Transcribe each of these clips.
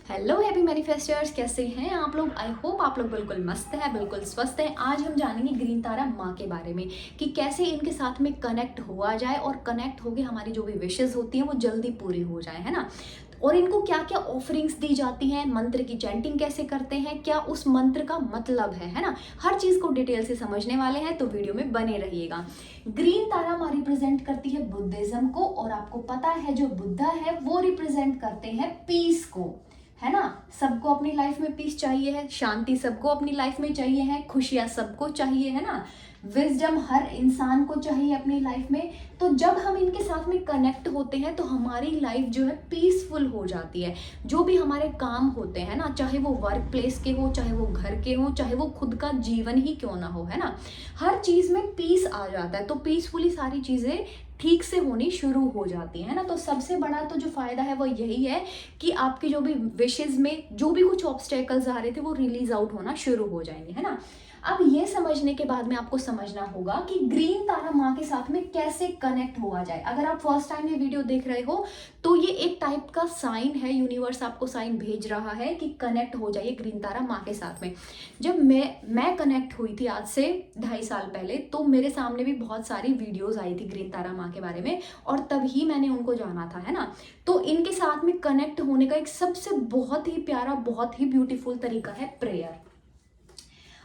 Hello happy मैनिफेस्टर्स, कैसे हैं आप लोग। आई होप आप लोग बिल्कुल मस्त हैं, बिल्कुल स्वस्थ हैं। आज हम जानेंगे ग्रीन तारा माँ के बारे में कि कैसे इनके साथ में कनेक्ट हुआ जाए और कनेक्ट होके हमारी जो भी विशेस होती हैं वो जल्दी पूरी हो जाए, है ना। और इनको क्या क्या ऑफरिंग्स दी जाती हैं, मंत्र की चैंटिंग कैसे करते हैं, क्या उस मंत्र का मतलब है ना। हर चीज़ को डिटेल से समझने वाले हैं, तो वीडियो में बने रहिएगा। ग्रीन तारा माँ रिप्रेजेंट करती है बुद्धिज्म को, और आपको पता है जो बुद्धा है वो रिप्रेजेंट करते हैं पीस को, है ना। सबको अपनी लाइफ में पीस चाहिए है, शांति सबको अपनी लाइफ में चाहिए है, खुशियां सबको चाहिए, है ना। विजडम हर इंसान को चाहिए अपनी लाइफ में। तो जब हम इनके साथ में कनेक्ट होते हैं तो हमारी लाइफ जो है पीसफुल हो जाती है। जो भी हमारे काम होते हैं ना, चाहे वो वर्क प्लेस के हो, चाहे वो घर के हो, चाहे वो खुद का जीवन ही क्यों ना हो, है ना, हर चीज में पीस आ जाता है। तो पीसफुली सारी चीजें ठीक से होनी शुरू हो जाती है ना। तो सबसे बड़ा तो जो फायदा है वो यही है कि आपकी जो भी विशेज में जो भी कुछ ऑब्स्टेकल्स आ रहे थे वो रिलीज आउट होना शुरू हो जाएंगे, है ना। अब ये समझने के बाद में आपको समझना होगा कि ग्रीन तारा माँ के साथ में कैसे कनेक्ट हुआ जाए। अगर आप फर्स्ट टाइम ये वीडियो देख रहे हो तो ये एक टाइप का साइन है, यूनिवर्स आपको साइन भेज रहा है कि कनेक्ट हो जाइए ग्रीन तारा माँ के साथ में। जब मैं कनेक्ट हुई थी आज से 2.5 साल पहले, तो मेरे सामने भी बहुत सारी वीडियोस आई थी ग्रीन तारा माँ के बारे में, और तभी मैंने उनको जाना था, है ना। तो इनके साथ में कनेक्ट होने का एक सबसे बहुत ही प्यारा, बहुत ही ब्यूटीफुल तरीका है प्रेयर।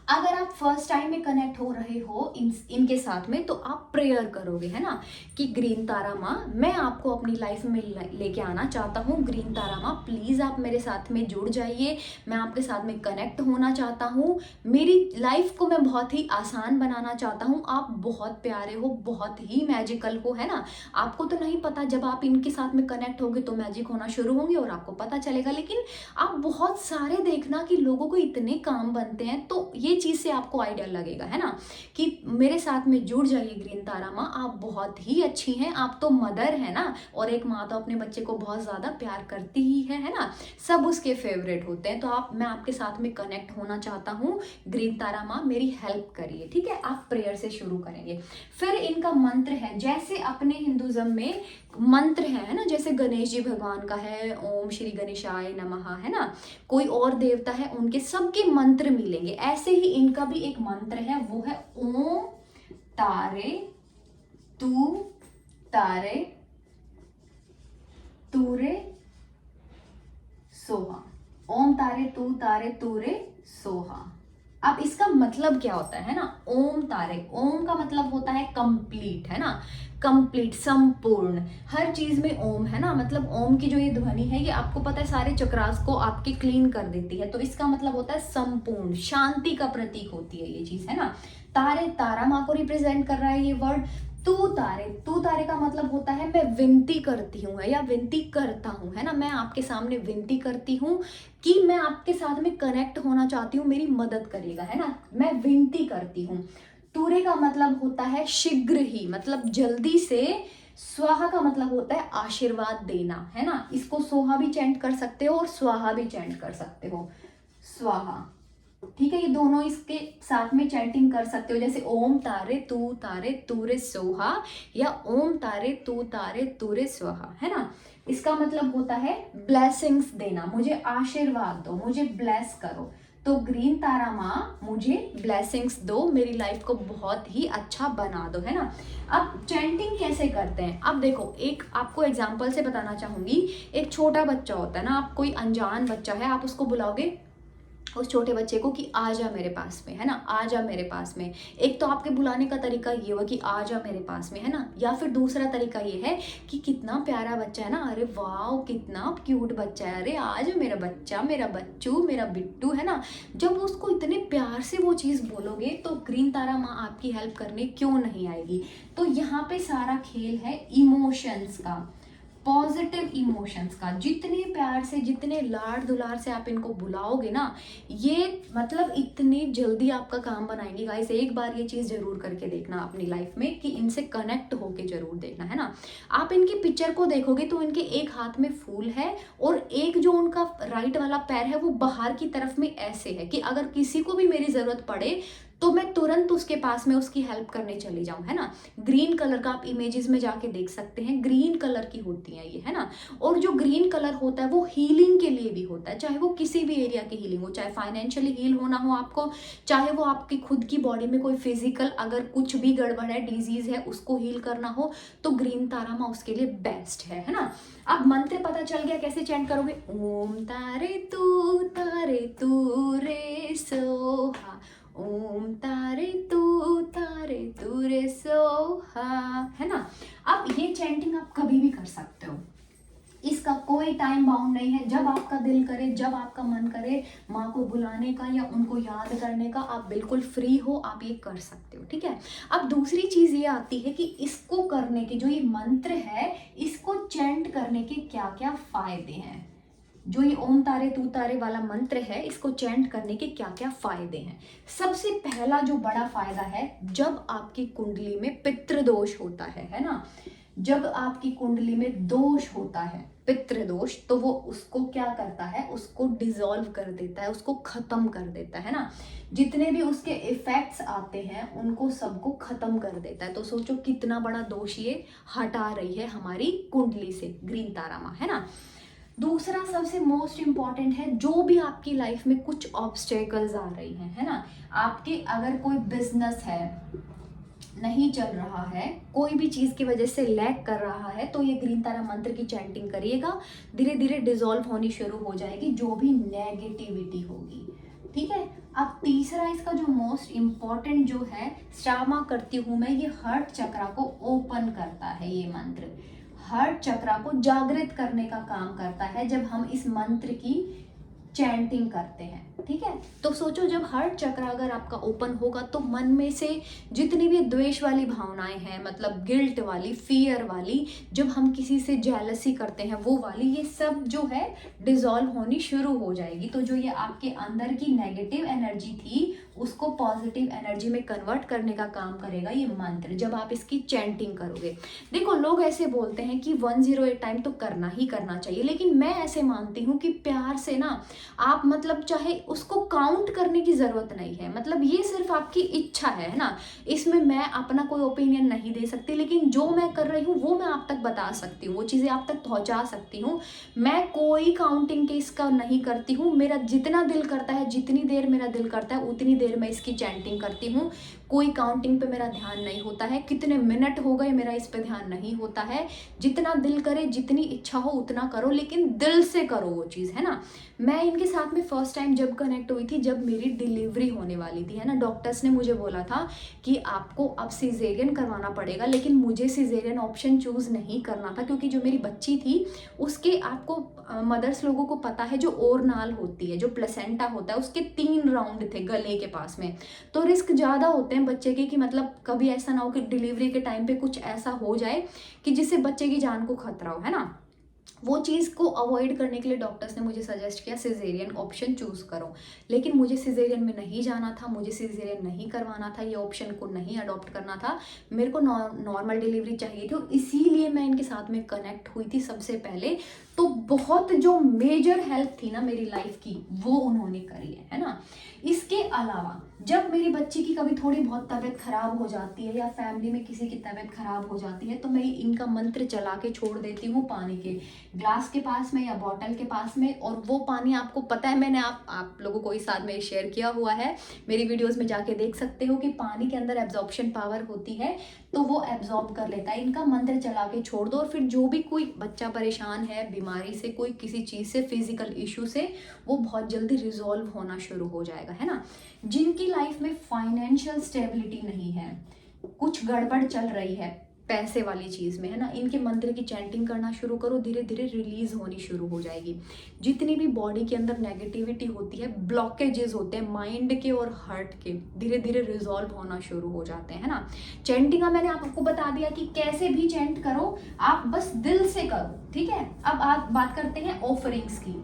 अगर आप फर्स्ट टाइम में कनेक्ट हो रहे हो इनके साथ में, तो आप प्रेयर करोगे, है ना, कि ग्रीन तारा माँ मैं आपको अपनी लाइफ में लेके आना चाहता हूँ। ग्रीन तारा माँ प्लीज आप मेरे साथ में जुड़ जाइए, मैं आपके साथ में कनेक्ट होना चाहता हूँ। मेरी लाइफ को मैं बहुत ही आसान बनाना चाहता हूँ। आप बहुत प्यारे हो, बहुत ही मैजिकल हो, है ना। आपको तो नहीं पता, जब आप इनके साथ में कनेक्ट होगे तो मैजिक होना शुरू होंगे और आपको पता चलेगा। लेकिन आप बहुत सारे देखना कि लोगों को इतने काम बनते हैं, तो ये चीज से आपको आइडिया लगेगा, है ना, कि मेरे साथ में जुड़ जाइए ग्रीन तारा माँ, आप बहुत ही अच्छी हैं, आप तो मदर है ना। और एक माँ तो अपने बच्चे को बहुत ज्यादा प्यार करती ही है ना, सब उसके फेवरेट होते हैं। तो मैं आपके साथ में कनेक्ट होना चाहता हूँ, ग्रीन तारा माँ मेरी हेल्प करिए, ठीक है। आप प्रेयर से शुरू करेंगे। फिर इनका मंत्र है, जैसे अपने हिंदुज्म में मंत्र है ना, जैसे गणेश जी भगवान का है ओम श्री गणेशाय नमः, है ना। कोई और देवता है उनके सबके मंत्र मिलेंगे, ऐसे ही इनका भी एक मंत्र है, वो है ओम तारे तू तारे तूरे सोहा। ओम तारे तूरे सोहा। अब इसका मतलब क्या होता है ना, ओम तारे, ओम का मतलब होता है कंप्लीट, है ना, कंप्लीट, संपूर्ण, हर चीज में ओम, है ना। मतलब ओम की जो ये ध्वनि है ये आपको पता है सारे चक्रास को आपके क्लीन कर देती है, तो इसका मतलब होता है संपूर्ण, शांति का प्रतीक होती है ये चीज, है ना। तारे, तारा माँ को रिप्रेजेंट कर रहा है ये वर्ड। तू तारे, तू तारे का मतलब होता है मैं विनती करती हूँ या विनती करता हूँ, है ना। मैं आपके सामने विनती करती हूँ कि मैं आपके साथ में कनेक्ट होना चाहती हूँ, मेरी मदद करिएगा, है ना, मैं विनती करती हूँ। तूरे का मतलब होता है शीघ्र ही, मतलब जल्दी से। स्वाहा का मतलब होता है आशीर्वाद देना, है ना। इसको सोहा भी चैंट कर सकते हो और स्वाहा भी चैंट कर सकते हो, स्वाहा, ठीक है। ये दोनों इसके साथ में चैंटिंग कर सकते हो, जैसे ओम तारे तूरे सोहा, या ओम तारे तूरे स्वाहा, है ना। इसका मतलब होता है ब्लेसिंग्स देना, मुझे आशीर्वाद दो, मुझे ब्लेस करो। तो ग्रीन तारा माँ मुझे ब्लेसिंग्स दो, मेरी लाइफ को बहुत ही अच्छा बना दो, है ना। अब चैंटिंग कैसे करते हैं, अब देखो, एक आपको एग्जांपल से बताना चाहूंगी। एक छोटा बच्चा होता है ना, आप कोई अनजान बच्चा है, आप उसको बुलाओगे उस छोटे बच्चे को कि आ जा मेरे पास में, है ना, आ जा मेरे पास में। एक तो आपके बुलाने का तरीका ये हुआ कि आ जा मेरे पास में, है ना। या फिर दूसरा तरीका ये है कि कितना प्यारा बच्चा है ना, अरे वाह कितना क्यूट बच्चा है, अरे आ जा मेरा बच्चा, मेरा बच्चू, मेरा बिट्टू, है ना। जब उसको इतने प्यार से वो चीज़ बोलोगे तो ग्रीन तारा माँ आपकी हेल्प करने क्यों नहीं आएगी। तो यहाँ पे सारा खेल है इमोशंस का, पॉजिटिव इमोशंस का। जितने प्यार से, जितने लाड दुलार से आप इनको बुलाओगे ना, ये मतलब इतनी जल्दी आपका काम बनाएंगे गाइस। एक बार ये चीज जरूर करके देखना अपनी लाइफ में कि इनसे कनेक्ट होके जरूर देखना, है ना। आप इनकी पिक्चर को देखोगे तो इनके एक हाथ में फूल है और एक जो उनका राइट वाला पैर है वो बाहर की तरफ में ऐसे है कि अगर किसी को भी मेरी जरूरत पड़े तो मैं तुरंत उसके पास में उसकी हेल्प करने चली जाऊं, है ना। ग्रीन कलर का आप इमेजेस में जाके देख सकते हैं, ग्रीन कलर की होती है ये, है ना। और जो ग्रीन कलर होता है वो हीलिंग के लिए भी होता है, चाहे वो किसी भी एरिया की हीलिंग हो, चाहे फाइनेंशियली हील होना हो आपको, चाहे वो आपकी खुद की बॉडी में कोई फिजिकल अगर कुछ भी गड़बड़ है, डिजीज है, उसको हील करना हो, तो ग्रीन तारामा उसके लिए बेस्ट है ना। अब मंत्र पता चल गया कैसे चैंट करोगे। ओम तारे तू रे सोहा, ओम तारे तू रे सोहा, है ना। अब ये चैंटिंग आप कभी भी कर सकते हो, इसका कोई टाइम बाउंड नहीं है। जब आपका दिल करे, जब आपका मन करे माँ को बुलाने का या उनको याद करने का, आप बिल्कुल फ्री हो, आप ये कर सकते हो, ठीक है। अब दूसरी चीज ये आती है कि इसको करने के, जो ये मंत्र है इसको चैंट करने के क्या क्या फायदे हैं। जो ये ओम तारे तू तारे वाला मंत्र है, इसको चैंट करने के क्या क्या फायदे हैं। सबसे पहला जो बड़ा फायदा है, जब आपकी कुंडली में पितृदोष होता है ना, जब आपकी कुंडली में दोष होता है, पितृदोष, तो वो उसको क्या करता है, उसको डिसॉल्व कर देता है, उसको खत्म कर देता है ना। जितने भी उसके इफेक्ट्स आते हैं उनको सबको खत्म कर देता है। तो सोचो कितना बड़ा दोष ये हटा रही है हमारी कुंडली से ग्रीन तारामा, है ना। दूसरा सबसे मोस्ट इम्पॉर्टेंट है, जो भी आपकी लाइफ में कुछ ऑब्स्टेकल्स आ रही हैं, है ना, आपके अगर कोई बिजनेस है नहीं चल रहा है, कोई भी चीज की वजह से लैग कर रहा है, तो ये ग्रीन तारा मंत्र की चैंटिंग करिएगा, धीरे धीरे डिसॉल्व होनी शुरू हो जाएगी जो भी नेगेटिविटी होगी, ठीक है। अब तीसरा इसका जो मोस्ट इम्पॉर्टेंट जो है, श्रामा करती हूँ मैं, ये हार्ट चक्रा को ओपन करता है। ये मंत्र हार्ट चक्रा को जागृत करने का काम करता है जब हम इस मंत्र की चैंटिंग करते हैं, ठीक है। तो सोचो जब हार्ट चक्र अगर आपका ओपन होगा तो मन में से जितनी भी द्वेष वाली भावनाएं हैं, मतलब गिल्ट वाली, फियर वाली, जब हम किसी से जेलसी करते हैं वो वाली, ये सब जो है डिसॉल्व होनी शुरू हो जाएगी। तो जो ये आपके अंदर की नेगेटिव एनर्जी थी उसको पॉजिटिव एनर्जी में कन्वर्ट करने का काम करेगा ये मंत्र, जब आप इसकी चैंटिंग करोगे। देखो लोग ऐसे बोलते हैं कि 108 टाइम तो करना ही करना चाहिए, लेकिन मैं ऐसे मानती हूँ कि प्यार से ना आप मतलब चाहे उसको काउंट करने की जरूरत नहीं है, मतलब ये सिर्फ आपकी इच्छा है ना। इसमें मैं अपना कोई ओपिनियन नहीं दे सकती, लेकिन जो मैं कर रही हूँ वो मैं आप तक बता सकती हूँ, वो चीज़ें आप तक पहुँचा सकती हूँ। मैं कोई काउंटिंग के इसका नहीं करती हूँ, मेरा जितना दिल करता है, जितनी देर मेरा दिल करता है उतनी देर मैं इसकी चैंटिंग करती हूँ। कोई काउंटिंग पे मेरा ध्यान नहीं होता है, कितने मिनट हो गए मेरा इस पे ध्यान नहीं होता है। जितना दिल करे, जितनी इच्छा हो उतना करो, लेकिन दिल से करो वो चीज़, है ना। मैं इनके साथ में फर्स्ट टाइम जब कनेक्ट हुई थी, जब मेरी डिलीवरी होने वाली थी, है ना, डॉक्टर्स ने मुझे बोला था कि आपको अब सिजेरियन करवाना पड़ेगा, लेकिन मुझे सिजेरियन ऑप्शन चूज़ नहीं करना था, क्योंकि जो मेरी बच्ची थी उसके, आपको मदर्स लोगों को पता है, जो ओरनाल होती है, जो प्लेसेंटा होता है, उसके 3 राउंड थे गले के पास में, तो रिस्क ज़्यादा होते हैं बच्चे के कि मतलब कभी ऐसा ना हो कि डिलीवरी के टाइम पे कुछ ऐसा हो जाए कि जिससे बच्चे की जान को खतरा हो, है ना। वो चीज़ को अवॉइड करने के लिए डॉक्टर्स ने मुझे सजेस्ट किया सिजेरियन ऑप्शन चूज़ करो, लेकिन मुझे सिजेरियन में नहीं जाना था, मुझे सिजेरियन नहीं करवाना था, ये ऑप्शन को नहीं अडॉप्ट करना था, मेरे को नॉर्मल डिलीवरी चाहिए थी, और इसीलिए मैं इनके साथ में कनेक्ट हुई थी सबसे पहले। तो बहुत जो मेजर हेल्प थी ना मेरी लाइफ की वो उन्होंने करी है ना। इसके अलावा जब मेरी बच्ची की कभी थोड़ी बहुत तबीयत खराब हो जाती है या फैमिली में किसी की तबीयत खराब हो जाती है, तो मैं इनका मंत्र चला के छोड़ देती हूँ पानी के ग्लास के पास में या बॉटल के पास में, और वो पानी आपको पता है, मैंने आप लोगों को इस साथ में शेयर किया हुआ है, मेरी वीडियोस में जाके देख सकते हो कि पानी के अंदर एब्जॉर्प्शन पावर होती है, तो वो एब्जॉर्ब कर लेता है। इनका मंत्र चला के छोड़ दो, और फिर जो भी कोई बच्चा परेशान है बीमारी से, कोई किसी चीज़ से, फिजिकल इशू से, वो बहुत जल्दी रिजॉल्व होना शुरू हो जाएगा, है ना। जिनकी लाइफ में फाइनेंशियल स्टेबिलिटी नहीं है, कुछ गड़बड़ चल रही है पैसे वाली चीज़ में, है ना, इनके मंत्र की चैंटिंग करना शुरू करो, धीरे धीरे रिलीज होनी शुरू हो जाएगी। जितनी भी बॉडी के अंदर नेगेटिविटी होती है, ब्लॉकेजेस होते हैं माइंड के और हार्ट के, धीरे धीरे रिजॉल्व होना शुरू हो जाते हैं, है ना। चैंटिंग का मैंने आपको बता दिया कि कैसे भी चैंट करो, आप बस दिल से करो, ठीक है। अब आप बात करते हैं ऑफरिंग्स की।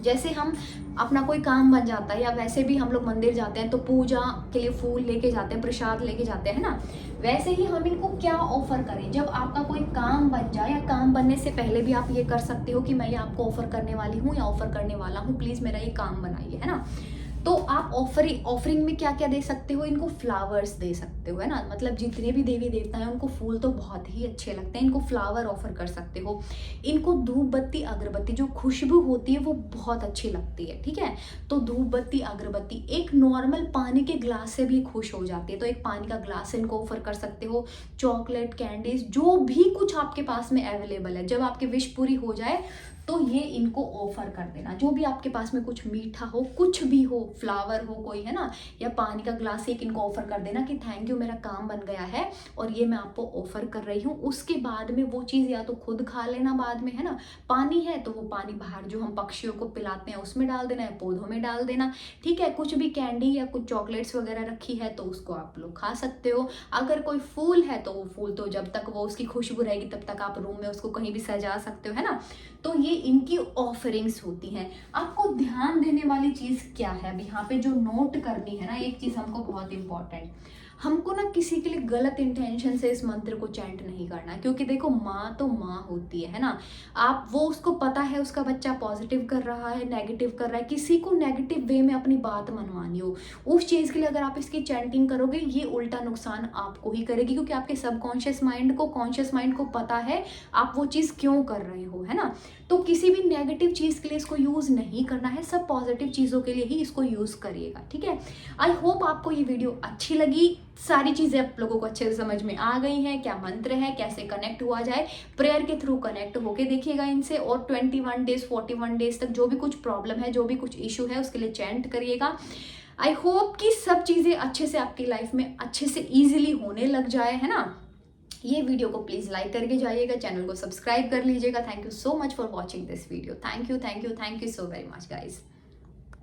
जैसे हम अपना कोई काम बन जाता है, या वैसे भी हम लोग मंदिर जाते हैं तो पूजा के लिए फूल लेके जाते हैं, प्रसाद लेके जाते हैं ना, वैसे ही हम इनको क्या ऑफर करें। जब आपका कोई काम बन जाए, या काम बनने से पहले भी आप ये कर सकते हो कि मैं ये आपको ऑफर करने वाली हूँ या ऑफर करने वाला हूँ, प्लीज़ मेरा ये काम बनाइए, है ना। तो आप ऑफरिंग में क्या क्या दे सकते हो, इनको फ्लावर्स दे सकते हो, है ना, मतलब जितने भी देवी देवता हैं उनको फूल तो बहुत ही अच्छे लगते हैं, इनको फ्लावर ऑफर कर सकते हो। इनको धूप बत्ती अगरबत्ती जो खुशबू होती है वो बहुत अच्छी लगती है, ठीक है। तो धूप बत्ती अगरबत्ती एक नॉर्मल पानी के ग्लास से भी खुश हो जाती है, तो एक पानी का ग्लास इनको ऑफर कर सकते हो। चॉकलेट, कैंडीज, जो भी कुछ आपके पास में अवेलेबल है, जब आपकी विश पूरी हो जाए तो ये इनको ऑफर कर देना। जो भी आपके पास में कुछ मीठा हो, कुछ भी हो, फ्लावर हो कोई, है ना, या पानी का ग्लास एक इनको ऑफर कर देना कि थैंक यू, मेरा काम बन गया है और ये मैं आपको ऑफर कर रही हूँ। उसके बाद में वो चीज़ या तो खुद खा लेना बाद में, है ना, पानी है तो वो पानी बाहर जो हम पक्षियों को पिलाते हैं उसमें डाल देना है, पौधों में डाल देना, ठीक है। कुछ भी कैंडी या कुछ चॉकलेट्स वगैरह रखी है तो उसको आप लोग खा सकते हो। अगर कोई फूल है तो वो फूल तो जब तक वो उसकी खुशबू रहेगी तब तक आप रूम में उसको कहीं भी सजा सकते हो, है ना। तो ये इनकी ऑफरिंग्स होती हैं। आपको ध्यान देने वाली चीज़ क्या है, अब यहाँ पे जो नोट करनी है ना, एक चीज़ हमको बहुत इंपॉर्टेंट, हमको ना किसी के लिए गलत इंटेंशन से इस मंत्र को चैंट नहीं करना, क्योंकि देखो माँ तो माँ होती है ना। आप वो उसको पता है उसका बच्चा पॉजिटिव कर रहा है, नेगेटिव कर रहा है, किसी को नेगेटिव वे में अपनी बात मनवानी हो, उस चीज़ के लिए अगर आप इसकी चैंटिंग करोगे ये उल्टा नुकसान आपको ही करेगी, क्योंकि आपके सबकॉन्शियस माइंड को कॉन्शियस माइंड को पता है आप वो चीज़ क्यों कर रहे हो, है ना। तो किसी भी नेगेटिव चीज़ के लिए इसको यूज़ नहीं करना है, सब पॉजिटिव चीज़ों के लिए ही इसको यूज़ करिएगा, ठीक है। आई होप आपको ये वीडियो अच्छी लगी, सारी चीज़ें आप लोगों को अच्छे से समझ में आ गई हैं, क्या मंत्र है, कैसे कनेक्ट हुआ जाए, प्रेयर के थ्रू कनेक्ट होके देखिएगा इनसे, और 21 डेज 41 डेज तक जो भी कुछ प्रॉब्लम है, जो भी कुछ इशू है उसके लिए चैंट करिएगा। आई होप कि सब चीज़ें अच्छे से आपकी लाइफ में अच्छे से ईजिली होने लग जाए, है ना। ये वीडियो को प्लीज़ लाइक करके जाइएगा, चैनल को सब्सक्राइब कर लीजिएगा। Thank you so much for watching this video. Thank you so very much guys.